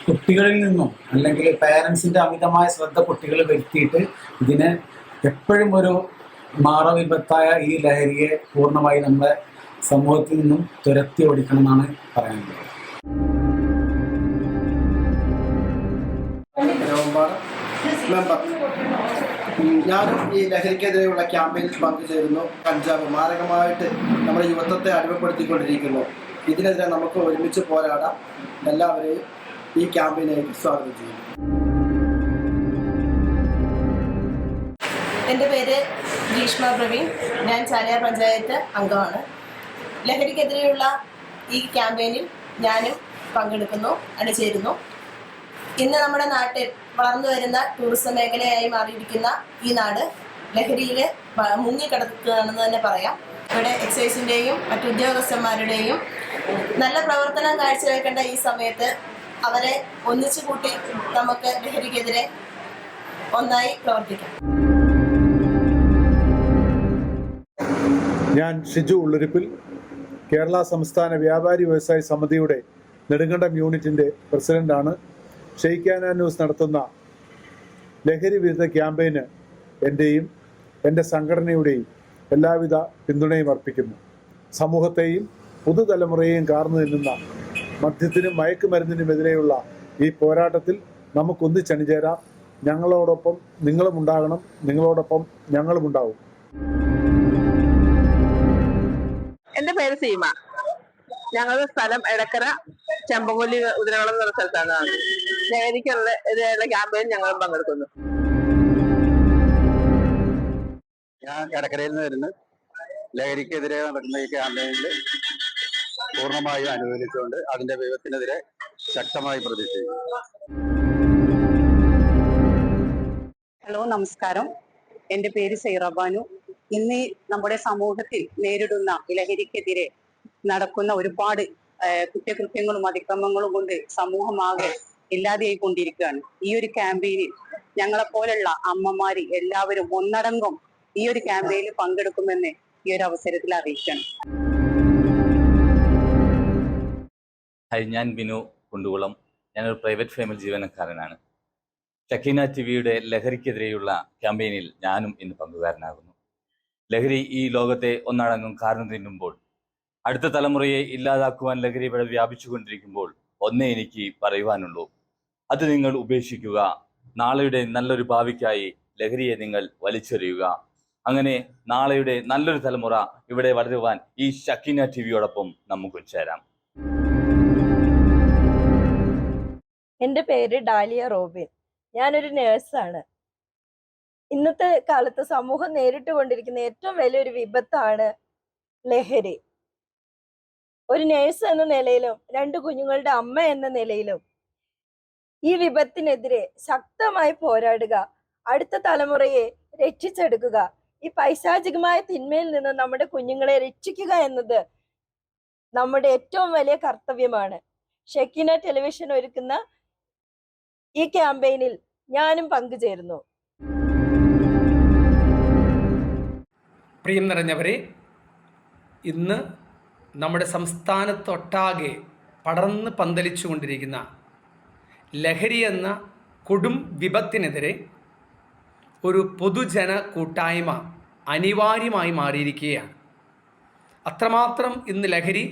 കുട്ടികളിൽ നിന്നും അല്ലെങ്കിൽ പേരൻസിൻ്റെ അമിതമായ ശ്രദ്ധ കുട്ടികൾ വരുത്തിയിട്ട് ഇതിനെ എപ്പോഴും ഒരു മാറവിപത്തായ ഈ ലഹരിയെ പൂർണ്ണമായി നമ്മുടെ സമൂഹത്തിൽ നിന്നും തുരത്തി ഓടിക്കണം എന്നാണ് പറയാനുള്ളത്. മെമ്പർ ഞാനും ഈ ലഹരിക്കെതിരെയുള്ള ക്യാമ്പയിനിൽ പങ്കുചേരുന്നു. കഞ്ചാവ് മാരകമായിട്ട് നമ്മുടെ യുവത്വത്തെ അടിമപ്പെടുത്തിക്കൊണ്ടിരിക്കുന്നു. ഇതിനെതിരെ നമുക്ക് ഒരുമിച്ച് പോരാടാം. എല്ലാവരെയും ഈ ക്യാമ്പയിനിലേക്ക് സ്വാഗതം ചെയ്യുന്നു. എൻ്റെ പേര് ഗ്രീഷ്മ പ്രവീൺ. ഞാൻ ചാലിയാർ പഞ്ചായത്ത് അംഗമാണ്. ലഹരിക്കെതിരെയുള്ള ഈ ക്യാമ്പയിനിൽ ഞാനും പങ്കെടുക്കുന്നു, അണിചേരുന്നു. ഇന്ന് നമ്മുടെ നാട്ടിൽ വളർന്നു വരുന്ന ടൂറിസം മേഖലയായി മാറിയിരിക്കുന്ന ഈ നാട് ലഹരിയിൽ മുങ്ങിക്കിടക്കുകയാണെന്ന് തന്നെ പറയാം. ഇവിടെ എക്സൈസിൻ്റെയും മറ്റു ഉദ്യോഗസ്ഥന്മാരുടെയും നല്ല പ്രവർത്തനം കാഴ്ചവെക്കേണ്ട ഈ സമയത്ത് അവരെ ഒന്നിച്ചു കൂട്ടി നമുക്ക് ലഹരിക്കെതിരെ ഒന്നായി പ്രവർത്തിക്കാം. ഞാൻ ഷിജു ഉള്ളുരിപ്പിൽ, കേരള സംസ്ഥാന വ്യാപാരി വ്യവസായ സമിതിയുടെ നെടുങ്കണ്ടം യൂണിറ്റിൻ്റെ പ്രസിഡൻ്റാണ്. ഷെയ്ഖാന ന്യൂസ് നടത്തുന്ന ലഹരി വിരുദ്ധ ക്യാമ്പയിന് എൻ്റെയും എൻ്റെ സംഘടനയുടെയും എല്ലാവിധ പിന്തുണയും അർപ്പിക്കുന്നു. സമൂഹത്തെയും പുതുതലമുറയെയും കാർന്നു നിന്നുന്ന മദ്യത്തിനും മയക്കുമരുന്നിനുമെതിരെയുള്ള ഈ പോരാട്ടത്തിൽ നമുക്കൊന്നിച്ചണിചേരാം. ഞങ്ങളോടൊപ്പം നിങ്ങളും ഉണ്ടാകണം, നിങ്ങളോടൊപ്പം ഞങ്ങളും ഉണ്ടാവും. എൻ്റെ പേര് സീമ. ഞങ്ങളുടെ സ്ഥലം എടക്കര ചെമ്പകൊല്ലി ഉദരവളം എന്ന സ്ഥലത്താണ്. ലഹരിക്കുള്ള ഇതിനുള്ള ക്യാമ്പയിൻ ഞങ്ങളും പങ്കെടുക്കുന്നു. ഞാൻ എടക്കരയിൽ നിന്ന് വരുന്നു. ലഹരിക്കെതിരെ നടക്കുന്ന ഈ ക്യാമ്പയിനിൽ പൂർണ്ണമായും അനുകൂലിച്ചുകൊണ്ട് അതിന്റെ വിപത്തിനെതിരെ ശക്തമായി പ്രതിഷേധിക്കും. ഹലോ, നമസ്കാരം. എൻ്റെ പേര് സൈറബാനു. ഇന്ന് നമ്മുടെ സമൂഹത്തിൽ നേരിടുന്ന ലഹരിക്കെതിരെ നടക്കുന്ന ഒരുപാട് കുറ്റകൃത്യങ്ങളും അതിക്രമങ്ങളും കൊണ്ട് സമൂഹമാകെ ഇല്ലാതെയായിക്കൊണ്ടിരിക്കുകയാണ്. ഈ ഒരു ക്യാമ്പയിനിൽ ഞങ്ങളെപ്പോലുള്ള അമ്മമാര് എല്ലാവരും ഒന്നടങ്കം ഈ ഒരു ക്യാമ്പയിനിൽ പങ്കെടുക്കുമെന്ന് ഈ ഒരു അവസരത്തിൽ അറിയിക്കണം. ഹായ്, ഞാൻ ബിനു കുണ്ടുകുളം. ഞാനൊരു പ്രൈവറ്റ് ഫേമിൽ ജീവനക്കാരനാണ്. ഷക്കീന ടിവിയുടെ ലഹരിക്കെതിരെയുള്ള ക്യാമ്പയിനിൽ ഞാനും ഇന്ന് പങ്കുകാരനാകുന്നു. ലഹരി ഈ ലോകത്തെ ഒന്നടങ്കം കാർന്നു തിന്നുമ്പോൾ, അടുത്ത തലമുറയെ ഇല്ലാതാക്കുവാൻ ലഹരി ഇവിടെ വ്യാപിച്ചുകൊണ്ടിരിക്കുമ്പോൾ ഒന്നേ എനിക്ക് പറയുവാനുള്ളൂ: അത് നിങ്ങൾ ഉപേക്ഷിക്കുക. നാളെയുടെ നല്ലൊരു ഭാവിക്കായി ലഹരിയെ നിങ്ങൾ വലിച്ചെറിയുക. അങ്ങനെ നാളെയുടെ നല്ലൊരു തലമുറ ഇവിടെ വളരുവാൻ ഈ ഷക്കീന ടിവിയോടൊപ്പം നമുക്ക് ചേരാം. എൻ്റെ പേര് ഡാലിയ റോബിൻ. ഞാനൊരു നേഴ്സാണ്. ഇന്നത്തെ കാലത്ത് സമൂഹം നേരിട്ട് കൊണ്ടിരിക്കുന്ന ഏറ്റവും വലിയൊരു വിപത്താണ് ലഹരി. ഒരു നേഴ്സ് എന്ന നിലയിലും 2 കുഞ്ഞുങ്ങളുടെ അമ്മ എന്ന നിലയിലും ഈ വിപത്തിനെതിരെ ശക്തമായി പോരാടുക, അടുത്ത തലമുറയെ രക്ഷിച്ചെടുക്കുക, ഈ പൈശാചികമായ തിന്മയിൽ നിന്ന് നമ്മുടെ കുഞ്ഞുങ്ങളെ രക്ഷിക്കുക എന്നത് നമ്മുടെ ഏറ്റവും വലിയ കർത്തവ്യമാണ്. ഷെക്കീന ടെലിവിഷൻ ഒരുക്കുന്ന ഈ ക്യാമ്പയിനിൽ ഞാനും പങ്കുചേരുന്നു. പ്രിയം നിറഞ്ഞവരെ, ഇന്ന് നമ്മുടെ സംസ്ഥാനത്തൊട്ടാകെ പടർന്ന് പന്തലിച്ചു കൊണ്ടിരിക്കുന്ന ലഹരി എന്ന കൊടും വിപത്തിനെതിരെ ഒരു പൊതുജന കൂട്ടായ്മ അനിവാര്യമായി മാറിയിരിക്കുകയാണ്. അത്രമാത്രം ഇന്ന് ലഹരി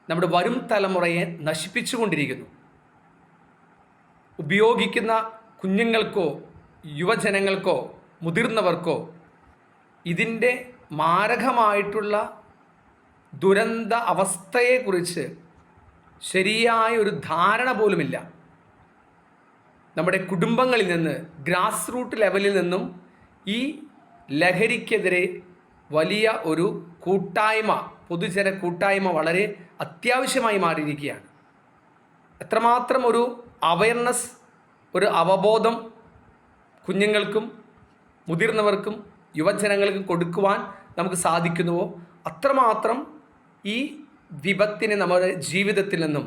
നമ്മുടെ വരും തലമുറയെ നശിപ്പിച്ചുകൊണ്ടിരിക്കുന്നു. ഉപയോഗിക്കുന്ന കുഞ്ഞുങ്ങൾക്കോ യുവജനങ്ങൾക്കോ മുതിർന്നവർക്കോ ഇതിൻ്റെ മാരകമായിട്ടുള്ള ദുരന്ത അവസ്ഥയെക്കുറിച്ച് ശരിയായ ഒരു ധാരണ പോലുമില്ല. നമ്മുടെ കുടുംബങ്ങളിൽ നിന്ന്, ഗ്രാസ് റൂട്ട് ലെവലിൽ നിന്നും ഈ ലഹരിക്കെതിരെ വലിയ ഒരു കൂട്ടായ്മ, പൊതുജന കൂട്ടായ്മ വളരെ അത്യാവശ്യമായി മാറിയിരിക്കുകയാണ്. എത്രമാത്രം ഒരു അവയർനെസ്, ഒരു അവബോധം കുഞ്ഞുങ്ങൾക്കും മുതിർന്നവർക്കും യുവജനങ്ങൾക്കും കൊടുക്കുവാൻ നമുക്ക് സാധിക്കുന്നുവോ അത്രമാത്രം ഈ വിപത്തിനെ നമ്മുടെ ജീവിതത്തിൽ നിന്നും,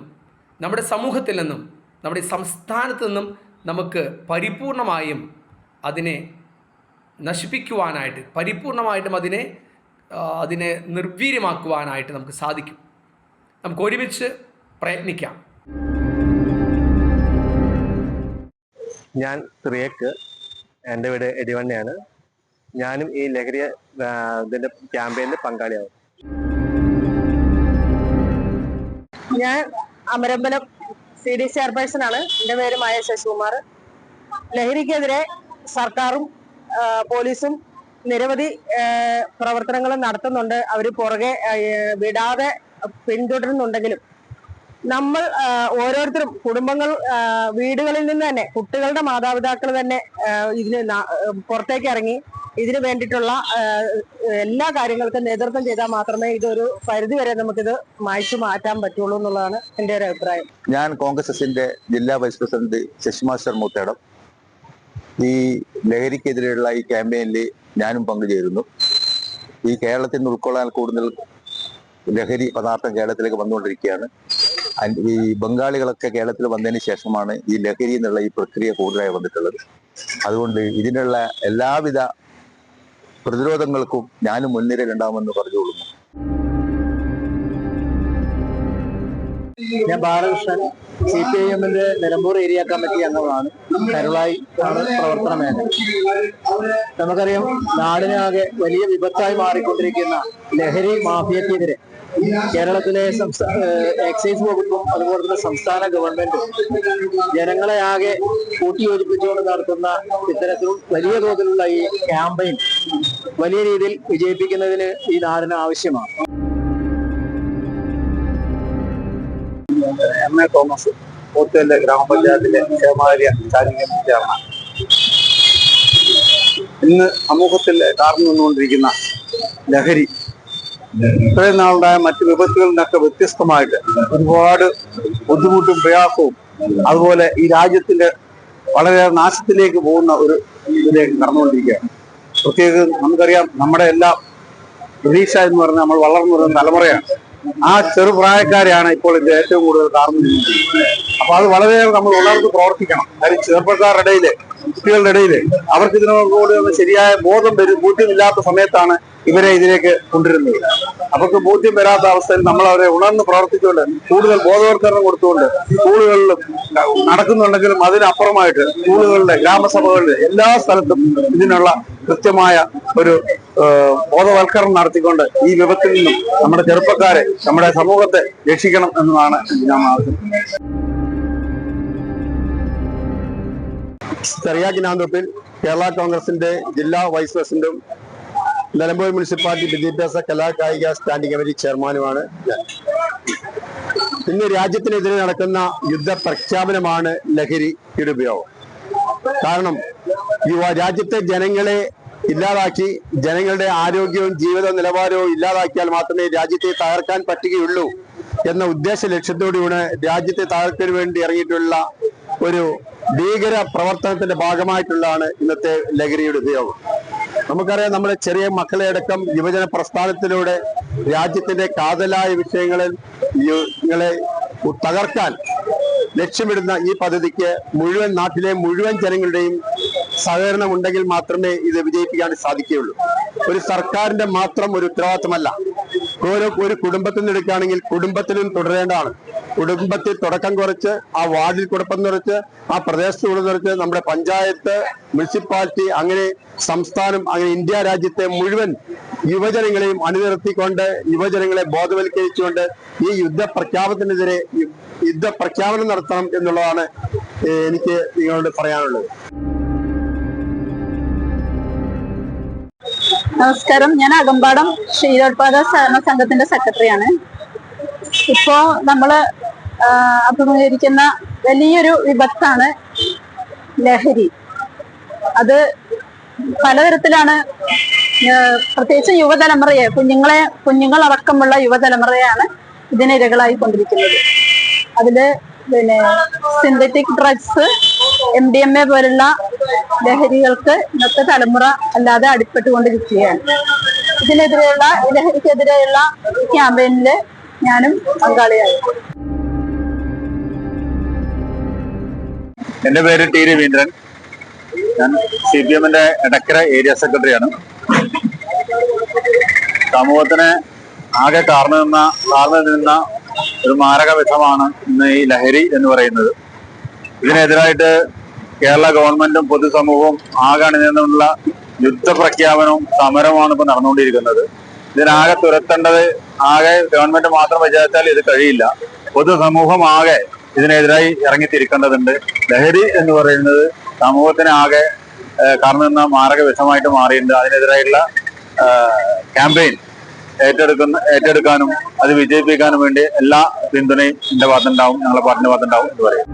നമ്മുടെ സമൂഹത്തിൽ നിന്നും, നമ്മുടെ സംസ്ഥാനത്ത് നിന്നും നമുക്ക് പരിപൂർണമായും അതിനെ നശിപ്പിക്കുവാനായിട്ട്, പരിപൂർണമായിട്ടും അതിനെ നിർവീര്യമാക്കുവാനായിട്ട് നമുക്ക് സാധിക്കും. നമുക്ക് ഒരുമിച്ച് പ്രയത്നിക്കാം. ഞാൻ റിയക്ക്, എൻ്റെ വീട് എടിവണ്ണയാണ്. ഞാനും ഈ ലഹരി ഇതിൻ്റെ ക്യാമ്പയിനിൽ പങ്കാളിയാവും. ഞാൻ അമരമ്പലം CD ചെയർപേഴ്സൺ ആണ്. എൻ്റെ പേര് മായ ശശികുമാർ. ലഹരിക്കെതിരെ സർക്കാരും പോലീസും നിരവധി പ്രവർത്തനങ്ങൾ നടത്തുന്നുണ്ട്. അവർ പുറകെ വിടാതെ പിന്തുടരുന്നുണ്ടെങ്കിലും നമ്മൾ ഓരോരുത്തരും, കുടുംബങ്ങൾ, വീടുകളിൽ നിന്ന് തന്നെ, കുട്ടികളുടെ മാതാപിതാക്കൾ തന്നെ ഇതിന് പുറത്തേക്ക് ഇറങ്ങി ഇതിനു വേണ്ടിയിട്ടുള്ള എല്ലാ കാര്യങ്ങൾക്കും നേതൃത്വം ചെയ്താൽ മാത്രമേ ഇതൊരു പരിധിവരെ നമുക്കിത് മായ്ച്ചു മാറ്റാൻ പറ്റുള്ളൂ എന്നുള്ളതാണ് എൻ്റെ ഒരു അഭിപ്രായം. ഞാൻ കോൺഗ്രസ് എസിന്റെ ജില്ലാ വൈസ് പ്രസിഡന്റ് ശശിമാസ്റ്റർ മൂത്തേടം. ഈ ലഹരിക്കെതിരെയുള്ള ഈ ക്യാമ്പയിനിൽ ഞാനും പങ്കുചേരുന്നു. ഈ കേരളത്തിൽ നിന്ന് ഉൾക്കൊള്ളാൻ കൂടുതൽ ലഹരി പദാർത്ഥം കേരളത്തിലേക്ക് വന്നുകൊണ്ടിരിക്കുകയാണ്. ഈ ബംഗാളികളൊക്കെ കേരളത്തിൽ വന്നതിന് ശേഷമാണ് ഈ ലഹരി എന്നുള്ള ഈ പ്രക്രിയ കൂടുതലായി വന്നിട്ടുള്ളത്. അതുകൊണ്ട് ഇതിനുള്ള എല്ലാവിധ പ്രതിരോധങ്ങൾക്കും ഞാനും മുൻനിരയിലുണ്ടാവുമെന്ന് പറഞ്ഞുകൊള്ളുന്നു. ഞാൻ ബാലകൃഷ്ണൻ, CPIM-ന്റെ നിലമ്പൂർ ഏരിയ കമ്മിറ്റി അംഗമാണ്. കരുളായി ആണ് പ്രവർത്തന മേഖല. നമുക്കറിയാം, നാടിനാകെ വലിയ വിപത്തായി മാറിക്കൊണ്ടിരിക്കുന്ന ലഹരി മാഫിയക്കെതിരെ കേരളത്തിലെ എക്സൈസ് വകുപ്പും അതുപോലെ തന്നെ സംസ്ഥാന ഗവൺമെന്റും ജനങ്ങളെ ആകെ കൂട്ടിയോജിപ്പിച്ചുകൊണ്ട് നടത്തുന്ന ഇത്തരത്തിൽ വലിയ തോതിലുള്ള ഈ ക്യാമ്പയിൻ വലിയ രീതിയിൽ വിജയിപ്പിക്കുന്നതിന് ഈ നാടിന് ആവശ്യമാണ്. MA തോമസ്, പോത്തുകല്ല് ഗ്രാമപഞ്ചായത്തിലെ ക്ഷേമകാര്യ സ്റ്റാൻഡിംഗ് കമ്മിറ്റി ചെയർമാൻ. ഇന്ന് സമൂഹത്തിൽ കാർന്നു നിന്നുകൊണ്ടിരിക്കുന്ന ലഹരി ഇത്രയും നാളുണ്ടായ മറ്റ് വിപത്തുകളിൽ നിന്നൊക്കെ വ്യത്യസ്തമായിട്ട് ഒരുപാട് ബുദ്ധിമുട്ടും പ്രയാസവും അതുപോലെ ഈ രാജ്യത്തിന്റെ വളരെയേറെ നാശത്തിലേക്ക് പോകുന്ന ഒരു ഇതിലേക്ക് കടന്നുകൊണ്ടിരിക്കുകയാണ്. പ്രത്യേകിച്ച് നമുക്കറിയാം, നമ്മുടെ എല്ലാം പ്രതീക്ഷ എന്ന് പറഞ്ഞാൽ നമ്മൾ വളർന്നു വരുന്ന തലമുറയാണ്. ആ ചെറുപ്രായക്കാരെയാണ് ഇപ്പോൾ ഇത് ഏറ്റവും കൂടുതൽ കാർന്നു നിൽക്കുന്നത്. അപ്പൊ അത് വളരെയേറെ നമ്മൾ ഉണർന്ന് പ്രവർത്തിക്കണം. കാര്യം ചെറുപ്പക്കാരുടെ ഇടയില്, കുട്ടികളുടെ ഇടയില് അവർക്ക് ഇതിനോട് ശരിയായ ബോധ്യമില്ലാത്ത സമയത്താണ് ഇവരെ ഇതിലേക്ക് കൊണ്ടുവരുന്നത്. അവർക്ക് ബോധ്യം വരാത്ത അവസ്ഥയിൽ നമ്മൾ അവരെ ഉണർന്ന് പ്രവർത്തിച്ചുകൊണ്ട് കൂടുതൽ ബോധവൽക്കരണം കൊടുത്തുകൊണ്ട് സ്കൂളുകളിലും നടക്കുന്നുണ്ടെങ്കിലും അതിനപ്പുറമായിട്ട് സ്കൂളുകളിലെ, ഗ്രാമസഭകളിലെ എല്ലാ സ്ഥലത്തും ഇതിനുള്ള കൃത്യമായ ഒരു ബോധവൽക്കരണം നടത്തിക്കൊണ്ട് ഈ വിപത്തിൽ നിന്നും നമ്മുടെ ചെറുപ്പക്കാരെ, നമ്മുടെ സമൂഹത്തെ രക്ഷിക്കണം എന്നതാണ് ഞാൻ ആവശ്യപ്പെടുന്നത്. ചെറിയാക്കിനാന്തോപ്പിൽ കേരള കോൺഗ്രസിന്റെ ജില്ലാ വൈസ് പ്രസിഡന്റും നിലമ്പൂർ മുനിസിപ്പാലിറ്റി വിദ്യാഭ്യാസ കലാകായിക സ്റ്റാൻഡിംഗ് കമ്മിറ്റി ചെയർമാനുമാണ് ഞാൻ. ഇന്ന് രാജ്യത്തിനെതിരെ നടക്കുന്ന യുദ്ധ പ്രഖ്യാപനമാണ് ലഹരിയുടെ ഉപയോഗം. കാരണം രാജ്യത്തെ ജനങ്ങളെ ഇല്ലാതാക്കി, ജനങ്ങളുടെ ആരോഗ്യവും ജീവിത നിലവാരവും ഇല്ലാതാക്കിയാൽ മാത്രമേ രാജ്യത്തെ തകർക്കാൻ പറ്റുകയുള്ളൂ എന്ന ഉദ്ദേശ ലക്ഷ്യത്തോടുകൂടി രാജ്യത്തെ തകർക്കാൻ വേണ്ടി ഇറങ്ങിയിട്ടുള്ള ഒരു ഭീകര പ്രവർത്തനത്തിന്റെ ഭാഗമായിട്ടുള്ളതാണ് ഇന്നത്തെ ലഹരിയുടെ ഉപയോഗം. നമുക്കറിയാം, നമ്മുടെ ചെറിയ മക്കളെ അടക്കം യുവജന പ്രസ്ഥാനത്തിലൂടെ രാജ്യത്തിന്റെ കാതലായ വിഷയങ്ങളെ തകർക്കാൻ ലക്ഷ്യമിടുന്ന ഈ പദ്ധതിക്ക് മുഴുവൻ നാട്ടിലെ മുഴുവൻ ജനങ്ങളുടെയും സഹകരണം ഉണ്ടെങ്കിൽ മാത്രമേ ഇത് വിജയിപ്പിക്കാൻ സാധിക്കുകയുള്ളൂ. ഒരു സർക്കാരിന്റെ മാത്രം ഒരു ഉത്തരവാദിത്തമല്ല. ഒരു കുടുംബത്തിൽ നിന്ന് എടുക്കുകയാണെങ്കിൽ കുടുംബത്തിലും തുടരേണ്ടതാണ്. കുടുംബത്തിൽ തുടക്കം കുറിച്ച്, ആ വാർഡിൽ കുടുംബം കുറിച്ച്, ആ പ്രദേശത്ത് കുറിച്ച്, നമ്മുടെ പഞ്ചായത്ത്, മുനിസിപ്പാലിറ്റി, അങ്ങനെ സംസ്ഥാനം, അങ്ങനെ ഇന്ത്യ രാജ്യത്തെ മുഴുവൻ യുവജനങ്ങളെയും അണിനിർത്തിക്കൊണ്ട്, യുവജനങ്ങളെ ബോധവൽക്കരിച്ചുകൊണ്ട് ഈ യുദ്ധപ്രഖ്യാപനം നടത്തണം എന്നുള്ളതാണ് എനിക്ക് നിങ്ങളോട് പറയാനുള്ളത്. നമസ്കാരം, ഞാൻ അകമ്പാടം ക്ഷീരോത്പാദക സഹകരണ സംഘത്തിന്റെ സെക്രട്ടറിയാണ്. ഇപ്പോ നമ്മള് അഭിമുഖീകരിക്കുന്ന വലിയൊരു വിപത്താണ് ലഹരി. അത് പലതരത്തിലാണ്, പ്രത്യേകിച്ച് യുവതലമുറയെ, കുഞ്ഞുങ്ങളടക്കമുള്ള യുവതലമുറയാണ് ഇതിനിരകളായി കൊണ്ടിരിക്കുന്നത്. അതില് സിന്തറ്റിക് ഡ്രഗ്സ്, MDMA പോലുള്ള ലഹരികൾക്ക് ഇന്നത്തെ തലമുറ അല്ലാതെ അടിപ്പെട്ടുകൊണ്ടിരിക്കുകയാണ്. ലഹരിക്കെതിരെയുള്ള ക്യാമ്പയിനില് ഞാനും പങ്കാളിയായി. എന്റെ പേര് ടി രവീന്ദ്രൻ. ഞാൻ CPM-ന്റെ എടക്കര ഏരിയ സെക്രട്ടറിയാണ്. സമൂഹത്തിന് ആകെ കാർന്നു നിന്ന ഒരു മാരക വിഷമാണ് ഇന്ന് ഈ ലഹരി എന്ന് പറയുന്നത്. ഇതിനെതിരായിട്ട് കേരള ഗവൺമെന്റും പൊതുസമൂഹവും ആകെ അണിനിന്നുള്ള യുദ്ധപ്രഖ്യാപനവും സമരമാണ് ഇപ്പൊ നടന്നുകൊണ്ടിരിക്കുന്നത്. ഇതിനാകെ തുരത്തേണ്ടത്, ആകെ ഗവൺമെന്റ് മാത്രം വിചാരിച്ചാൽ ഇത് കഴിയില്ല. പൊതുസമൂഹം ആകെ ഇതിനെതിരായി ഇറങ്ങിത്തിരിക്കേണ്ടതുണ്ട്. ലഹരി എന്ന് പറയുന്നത് സമൂഹത്തിന് ആകെ കാർന്നു നിന്ന മാരക വിഷമായിട്ട് മാറിയിട്ടുണ്ട്. അതിനെതിരായിട്ടുള്ള ക്യാമ്പയിൻ ഏറ്റെടുക്കാനും അത് വിജയിപ്പിക്കാനും വേണ്ടി എല്ലാ പിന്തുണയും എന്റെ ഭാഗത്തുണ്ടാവും, ഞങ്ങളുടെ പാർട്ടിന്റെ ഭാഗത്തുണ്ടാവും എന്ന് പറയും.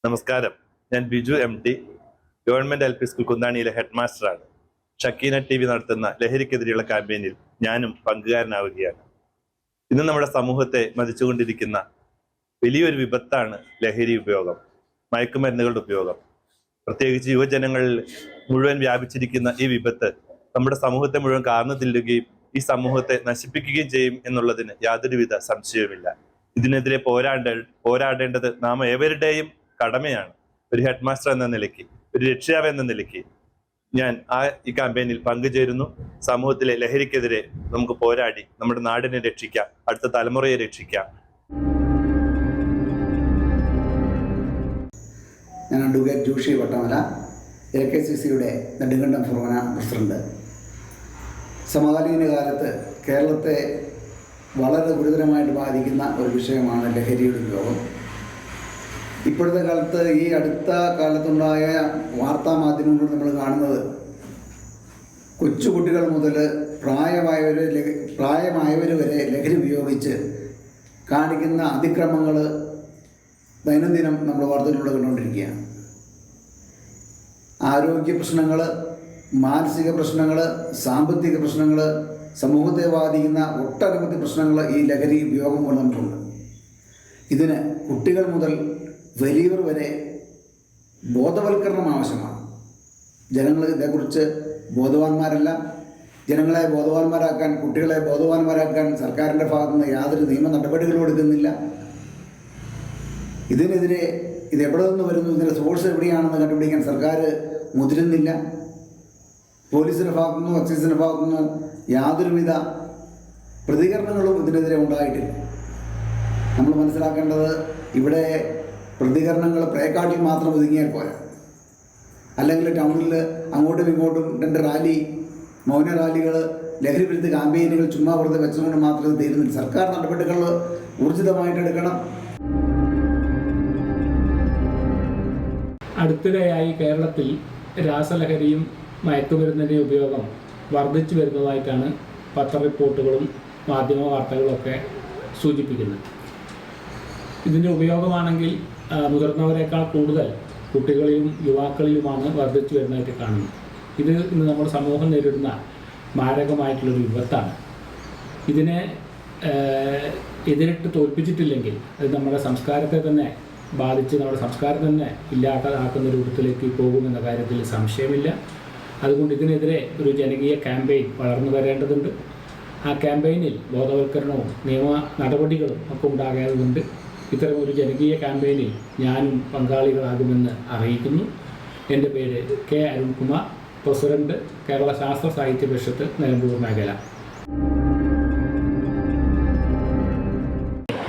നമസ്കാരം, ഞാൻ Biju MT, government LP school കുന്താണിയിലെ ഹെഡ് മാസ്റ്ററാണ്. ഷക്കീന TV നടത്തുന്ന ലഹരിക്കെതിരെയുള്ള ക്യാമ്പയിനിൽ ഞാനും പങ്കുകാരനാവുകയാണ്. ഇന്ന് നമ്മുടെ സമൂഹത്തെ മതിച്ചുകൊണ്ടിരിക്കുന്ന വലിയൊരു വിപത്താണ് ലഹരി ഉപയോഗം, മയക്കുമരുന്നുകളുടെ ഉപയോഗം. പ്രത്യേകിച്ച് യുവജനങ്ങളിൽ മുഴുവൻ വ്യാപിച്ചിരിക്കുന്ന ഈ വിപത്ത് നമ്മുടെ സമൂഹത്തെ മുഴുവൻ കാർന്നു തില്ലുകയും ഈ സമൂഹത്തെ നശിപ്പിക്കുകയും ചെയ്യും എന്നുള്ളതിന് യാതൊരുവിധ സംശയവുമില്ല. ഇതിനെതിരെ പോരാടേണ്ടത് നാം ഏവരുടെയും കടമയാണ്. ഒരു ഹെഡ് മാസ്റ്റർ എന്ന നിലയ്ക്ക്, ഒരു രക്ഷിതാവ് എന്ന നിലയ്ക്ക് ഞാൻ ഈ ക്യാമ്പയിനിൽ പങ്കുചേരുന്നു. സമൂഹത്തിലെ ലഹരിക്കെതിരെ നമുക്ക് പോരാടി നമ്മുടെ നാടിനെ രക്ഷിക്കാം, അടുത്ത തലമുറയെ രക്ഷിക്കാം. ഞാൻ അഡ്വക്കേറ്റ് ജോഷി വട്ടമല, LKCCയുടെ നെടുങ്കണ്ടം ഫൊറോന പ്രസിഡന്റ്. സമകാലീന കാലത്ത് കേരളത്തെ വളരെ ഗുരുതരമായിട്ട് ബാധിക്കുന്ന ഒരു വിഷയമാണ് ലഹരിയുടെ ഉപയോഗം. ഇപ്പോഴത്തെ കാലത്ത്, ഈ അടുത്ത കാലത്തുണ്ടായ വാർത്താ മാധ്യമങ്ങൾ നമ്മൾ കാണുന്നത് കൊച്ചുകുട്ടികൾ മുതൽ പ്രായമായവർ വരെ ലഹരി ഉപയോഗിച്ച് കാണിക്കുന്ന അതിക്രമങ്ങൾ ദൈനംദിനം നമ്മൾ വാർത്തകളിലൂടെ കണ്ടുകൊണ്ടിരിക്കുകയാണ്. ആരോഗ്യ പ്രശ്നങ്ങൾ, മാനസിക പ്രശ്നങ്ങൾ, സാമ്പത്തിക പ്രശ്നങ്ങൾ, സമൂഹത്തെ ബാധിക്കുന്ന ഒട്ടനവധി പ്രശ്നങ്ങൾ ഈ ലഹരി ഉപയോഗം കൊണ്ട് നമുക്കുണ്ട്. ഇതിന് കുട്ടികൾ മുതൽ വലിയവർ വരെ ബോധവൽക്കരണം ആവശ്യമാണ്. ജനങ്ങൾ ഇതേക്കുറിച്ച് ബോധവാന്മാരല്ല. ജനങ്ങളെ ബോധവാന്മാരാക്കാൻ, കുട്ടികളെ ബോധവാന്മാരാക്കാൻ സർക്കാരിൻ്റെ ഭാഗത്തുനിന്ന് യാതൊരു നിയമ നടപടികളും എടുക്കുന്നില്ല. ഇതിനെതിരെ ഇത് എവിടെ നിന്ന് വരുന്നു, ഇതിൻ്റെ സോഴ്സ് എവിടെയാണെന്ന് കണ്ടുപിടിക്കാൻ സർക്കാർ മുതിരുന്നില്ല. പോലീസിൻ്റെ ഭാഗത്തുനിന്നോ എക്സൈസിൻ്റെ ഭാഗത്തുനിന്നോ യാതൊരുവിധ പ്രതികരണങ്ങളും ഇതിനെതിരെ ഉണ്ടായിട്ടില്ല. നമ്മൾ മനസ്സിലാക്കേണ്ടത്, ഇവിടെ പ്രതികരണങ്ങൾ പ്ലേക്കാർഡിൽ മാത്രം ഒതുങ്ങിയാൽ പോരാ. അല്ലെങ്കിൽ ടൗണിൽ അങ്ങോട്ടും ഇങ്ങോട്ടും 2 റാലി, മൗന റാലികൾ, ലഹരി വിരുദ്ധ ക്യാമ്പയിനുകൾ ചുമ്മാ വെറുതെ വെച്ചുകൊണ്ട് മാത്രമേ തീരുന്നില്ല. സർക്കാർ നടപടികൾ ഊർജിതമായിട്ട് എടുക്കണം. അടുത്തിടെയായി കേരളത്തിൽ രാസലഹരിയും മയക്കുമരുന്നിൻ്റെ ഉപയോഗം വർദ്ധിച്ചു വരുന്നതായിട്ടാണ് പത്ര റിപ്പോർട്ടുകളും മാധ്യമ വാർത്തകളൊക്കെ സൂചിപ്പിക്കുന്നത്. ഇതിൻ്റെ ഉപയോഗമാണെങ്കിൽ മുതിർന്നവരെക്കാൾ കൂടുതൽ കുട്ടികളിലും യുവാക്കളിലുമാണ് വർദ്ധിച്ചു വരുന്നതായിട്ട് കാണുന്നത്. ഇത് ഇന്ന് നമ്മുടെ സമൂഹം നേരിടുന്ന മാരകമായിട്ടുള്ളൊരു വിപത്താണ്. ഇതിനെ എതിരിട്ട് തോൽപ്പിച്ചിട്ടില്ലെങ്കിൽ അത് നമ്മുടെ സംസ്കാരത്തെ തന്നെ ബാധിച്ച് നമ്മുടെ സംസ്കാരം തന്നെ ഇല്ലാതാക്കുന്ന രൂപത്തിലേക്ക് പോകുമെന്ന കാര്യത്തിൽ സംശയമില്ല. അതുകൊണ്ട് ഇതിനെതിരെ ഒരു ജനകീയ ക്യാമ്പയിൻ വളർന്നു വരേണ്ടതുണ്ട്. ആ ക്യാമ്പയിനിൽ ബോധവൽക്കരണവും നിയമ നടപടികളും ഒക്കെ ഉണ്ടാകേണ്ടതുണ്ട്. ഇത്തരമൊരു ജനകീയ ക്യാമ്പയിനിൽ ഞാനും പങ്കാളികളാകുമെന്ന് അറിയിക്കുന്നു. എൻ്റെ പേര് കെ അരുൺകുമാർ, പ്രസിഡന്റ്, കേരള ശാസ്ത്ര സാഹിത്യ പരിഷത്ത്, നിലമ്പൂർ മേഖല.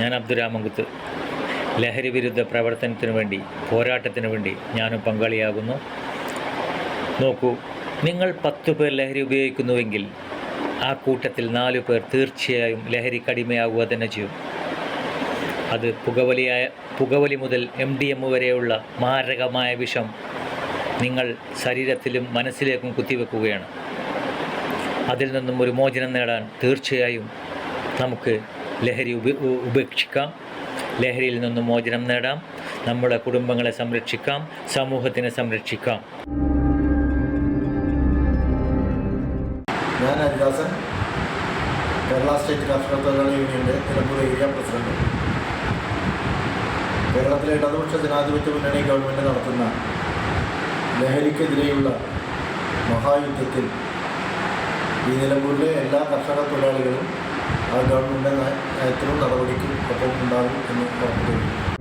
ഞാൻ അബ്ദുരാമൻകുത്ത്. ലഹരി വിരുദ്ധ പ്രവർത്തനത്തിനു വേണ്ടി, പോരാട്ടത്തിനു വേണ്ടി ഞാനും പങ്കാളിയാകുന്നു. നോക്കൂ, നിങ്ങൾ 10 പേർ ലഹരി ഉപയോഗിക്കുന്നുവെങ്കിൽ ആ കൂട്ടത്തിൽ 4 പേർ തീർച്ചയായും ലഹരിക്കടിമയാകുക തന്നെ ചെയ്യും. അത് പുകവലി മുതൽ MDMA വരെയുള്ള മാരകമായ വിഷം നിങ്ങൾ ശരീരത്തിലും മനസ്സിലേക്കും കുത്തിവെക്കുകയാണ്. അതിൽ നിന്നും ഒരു മോചനം നേടാൻ തീർച്ചയായും നമുക്ക് ലഹരി ഉപേക്ഷിക്കാം. ലഹരിയിൽ നിന്നും മോചനം നേടാം. നമ്മുടെ കുടുംബങ്ങളെ സംരക്ഷിക്കാം. സമൂഹത്തിനെ സംരക്ഷിക്കാം. ഞാൻ ഹരിദാസൻ, കേരള സ്റ്റേറ്റ് കർഷക തൊഴിലാളി യൂണിയൻ്റെ നിലമ്പൂർ ഏരിയ പ്രസിഡന്റ്. കേരളത്തിലെ ഇടതുപക്ഷ ജനാധിപത്യ മുന്നണി ഗവൺമെൻറ് നടത്തുന്ന ലഹരിക്കെതിരെയുള്ള മഹായുദ്ധത്തിൽ ഈ നിലമ്പൂരിലെ എല്ലാ കർഷക തൊഴിലാളികളും ആ ഗവൺമെൻറ് നയത്തിലും നടപടിക്കും ഒപ്പം ഉണ്ടാകും എന്ന് ഉറപ്പുവരുത്തുന്നു.